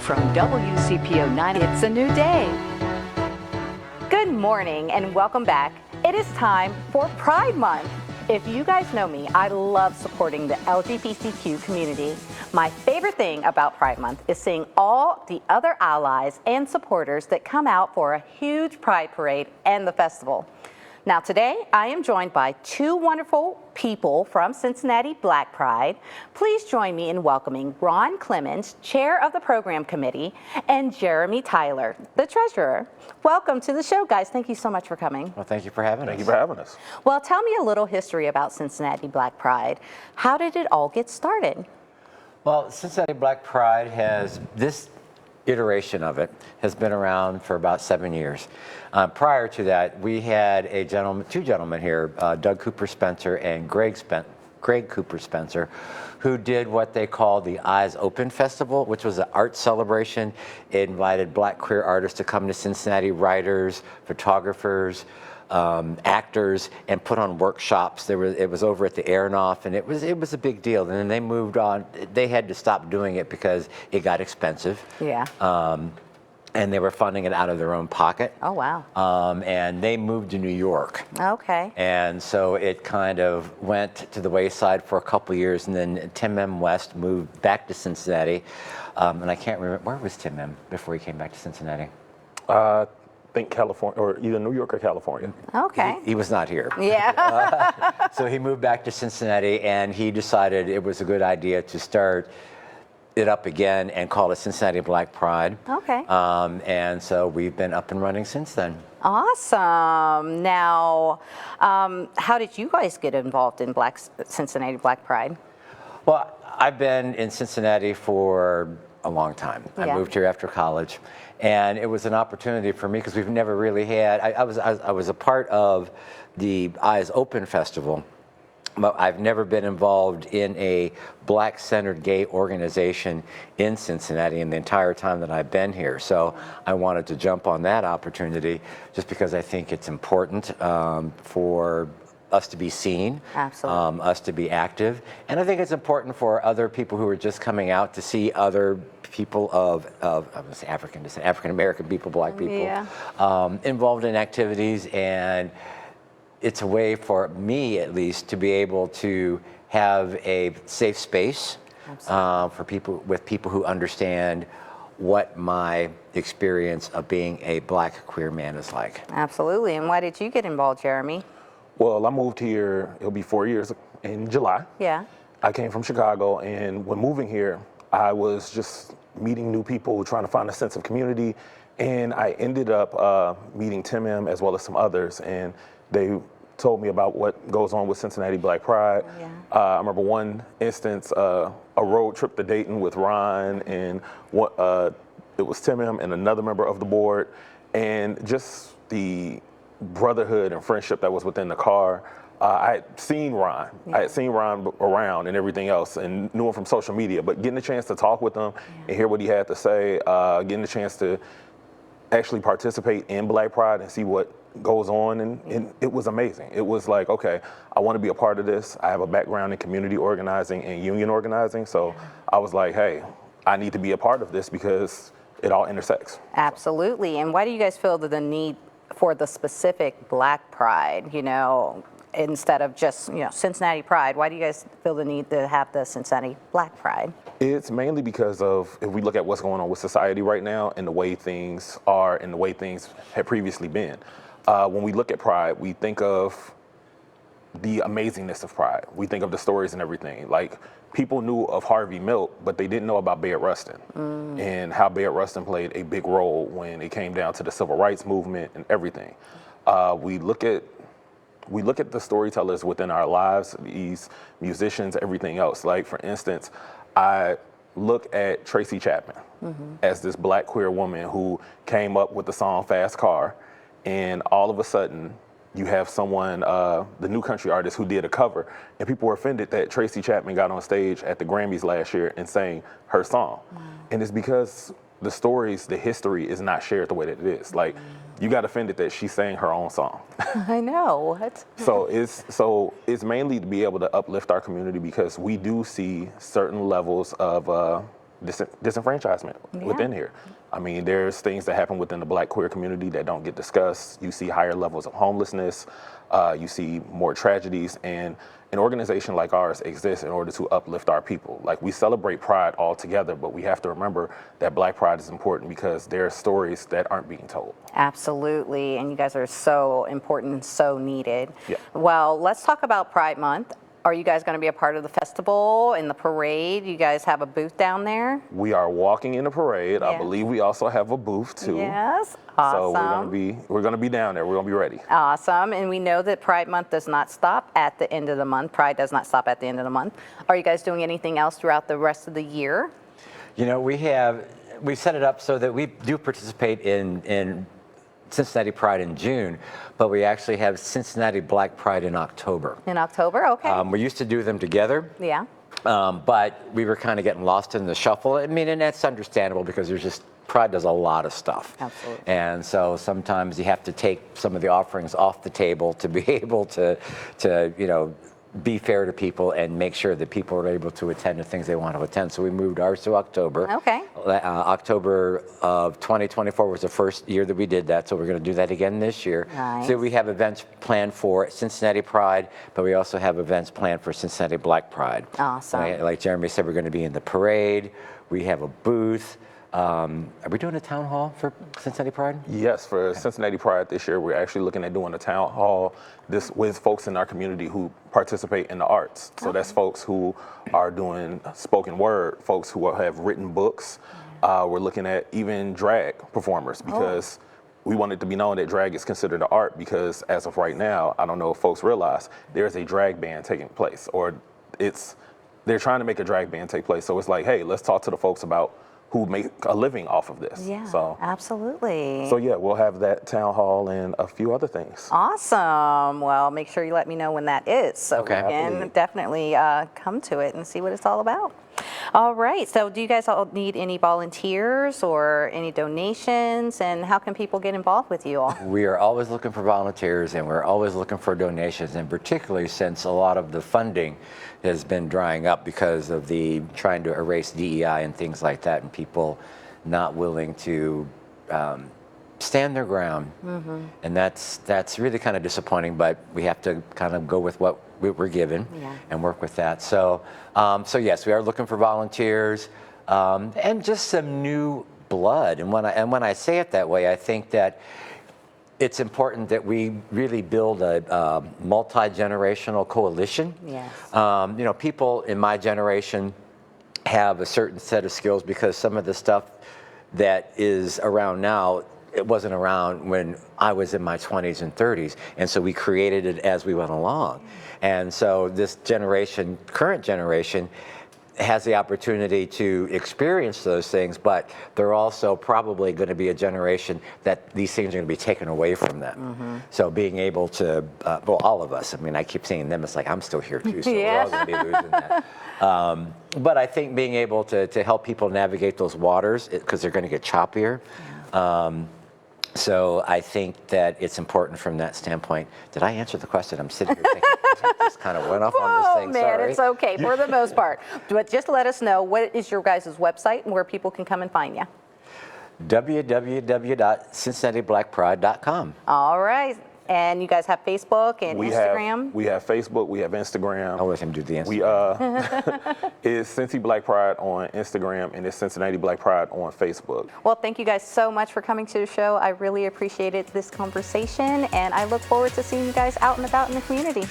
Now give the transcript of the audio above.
From WCPO 9, it's a new day. Good morning and welcome back. It is time for Pride Month. If you guys know me, I love supporting the LGBTQ community. My favorite thing about Pride Month is seeing all the other allies and supporters that come out for a huge Pride parade and the festival. Now today, I am joined by two wonderful people from Cincinnati Black Pride. Please join me in welcoming Ron Clemons, Chair of the Program Committee, and Jeremy Tyler, the Treasurer. Welcome to the show, guys. Thank you so much for coming. Well, thank you for having us. Thank you for having us. Well, tell me a little history about Cincinnati Black Pride. How did it all get started? Well, Cincinnati Black Pride this iteration of it has been around for about 7 years. Prior to that, we had two gentlemen here, Doug Cooper Spencer and Greg Cooper Spencer, who did what they called the Eyes Open Festival, which was an art celebration. It invited Black queer artists to come to Cincinnati, writers, photographers, actors, and put on workshops. It was over at the Aronoff, and it was a big deal. And then they moved on. They had to stop doing it because it got expensive. Yeah. And they were funding it out of their own pocket. Oh, wow. And they moved to New York. Okay. And so it kind of went to the wayside for a couple years, and then Tim M. West moved back to Cincinnati. And I can't remember, where was Tim M. before he came back to Cincinnati? I think California, or either New York or California. Okay. He was not here. Yeah. So he moved back to Cincinnati, and he decided it was a good idea to start it up again and call it Cincinnati Black Pride. Okay. And so we've been up and running since then. Awesome. Now, how did you guys get involved in Cincinnati Black Pride? Well, I've been in Cincinnati for a long time. Yeah. I moved here after college, and it was an opportunity for me because we've never really had. I was a part of the Eyes Open Festival, but I've never been involved in a Black-centered gay organization in Cincinnati in the entire time that I've been here. So I wanted to jump on that opportunity just because I think it's important for us to be seen, Absolutely. Us to be active. And I think it's important for other people who are just coming out to see other people of I'm going to say African-American people, Black people, Yeah. Involved in activities. And it's a way for me, at least, to be able to have a safe space for people who understand what my experience of being a Black queer man is like. Absolutely. And why did you get involved, Jeremy? Well, I moved here, it'll be 4 years in July. Yeah. I came from Chicago, and when moving here, I was just meeting new people, trying to find a sense of community, and I ended up meeting Tim M as well as some others, and they told me about what goes on with Cincinnati Black Pride. Yeah. I remember one instance, a road trip to Dayton with Ron, and it was Tim M and another member of the board, and just the brotherhood and friendship that was within the car. I had seen Ron. Yeah. I had seen Ron around and everything else, and knew him from social media. But getting a chance to talk with him and hear what he had to say, getting a chance to actually participate in Black Pride and see what goes on, and it was amazing. It was like, okay, I want to be a part of this. I have a background in community organizing and union organizing, so I was like, hey, I need to be a part of this because it all intersects. Absolutely. And why do you guys feel the need for the specific Black Pride, instead of just, Cincinnati Pride? Why do you guys feel the need to have the Cincinnati Black Pride? It's mainly because of, if we look at what's going on with society right now and the way things are and the way things have previously been. When we look at Pride, we think of the amazingness of Pride. We think of the stories and everything. Like, people knew of Harvey Milk, but they didn't know about Bayard Rustin and how Bayard Rustin played a big role when it came down to the civil rights movement and everything. We look at the storytellers within our lives, these musicians, everything else. Like, for instance, I look at Tracy Chapman as this Black queer woman who came up with the song Fast Car, and all of a sudden you have someone, the new country artist, who did a cover, and people were offended that Tracy Chapman got on stage at the Grammys last year and sang her song. And it's because the stories, the history is not shared the way that it is. Like, you got offended that she sang her own song. I know. What? So it's mainly to be able to uplift our community, because we do see certain levels of disenfranchisement within here. I mean, there's things that happen within the Black queer community that don't get discussed. You see higher levels of homelessness. You see more tragedies, and an organization like ours exists in order to uplift our people. Like, we celebrate Pride all together, but we have to remember that Black Pride is important because there are stories that aren't being told. Absolutely, and you guys are so important and so needed. Yeah. Well, let's talk about Pride Month. Are you guys going to be a part of the festival and the parade? You guys have a booth down there? We are walking in the parade. Yeah. I believe we also have a booth too. Yes, awesome. So we're gonna be down there. We're gonna be ready. Awesome, and we know that Pride Month does not stop at the end of the month. Pride does not stop at the end of the month. Are you guys doing anything else throughout the rest of the year? You know, we set it up so that we do participate in Cincinnati Pride in June, but we actually have Cincinnati Black Pride in October. In October, okay. We used to do them together. Yeah. But we were kind of getting lost in the shuffle. I mean, and that's understandable because Pride does a lot of stuff. Absolutely. And so sometimes you have to take some of the offerings off the table to be able to be fair to people and make sure that people are able to attend the things they want to attend. So we moved ours to October. Okay. October of 2024 was the first year that we did that, so we're going to do that again this year. Nice. So we have events planned for Cincinnati Pride, but we also have events planned for Cincinnati Black Pride. Awesome. Like Jeremy said, we're going to be in the parade. We have a booth. Are we doing a town hall for Cincinnati Pride? Yes, for Cincinnati Pride this year, we're actually looking at doing a town hall with folks in our community who participate in the arts. So that's folks who are doing spoken word, folks who have written books. We're looking at even drag performers because we want it to be known that drag is considered an art because as of right now, I don't know if folks realize, there's a drag ban taking place, or they're trying to make a drag ban take place. So it's like, hey, let's talk to the folks about who make a living off of this. Yeah, so, absolutely. So yeah, we'll have that town hall and a few other things. Awesome. Well, make sure you let me know when that is so we can definitely come to it and see what it's all about. All right, so do you guys all need any volunteers or any donations, and how can people get involved with you all? We are always looking for volunteers, and we're always looking for donations, and particularly since a lot of the funding has been drying up because of the trying to erase DEI and things like that, and people not willing to stand their ground. And that's really kind of disappointing, but we have to kind of go with what we're given and work with that. So yes, we are looking for volunteers and just some new blood. And when I say it that way, I think that it's important that we really build a multi-generational coalition. Yes. People in my generation have a certain set of skills because some of the stuff that is around now, it wasn't around when I was in my 20s and 30s. And so we created it as we went along. And so this generation, current generation, has the opportunity to experience those things, but they're also probably going to be a generation that these things are going to be taken away from them. So being able to, well, all of us, I mean, I keep saying them, it's like I'm still here too, so we're all going to be losing that. But I think being able to help people navigate those waters, because they're going to get choppier. So I think that it's important from that standpoint. Did I answer the question? I'm sitting here thinking, just kind of went off on this thing. Oh, man, it's okay for the most part. But just let us know, what is your guys' website and where people can come and find you? www.cincinnatiblackpride.com. All right. And you guys have Facebook and Instagram? We have Facebook, we have Instagram. I'll let him do the Instagram. It's Cincy Black Pride on Instagram, and it's Cincinnati Black Pride on Facebook. Well, thank you guys so much for coming to the show. I really appreciated this conversation, and I look forward to seeing you guys out and about in the community.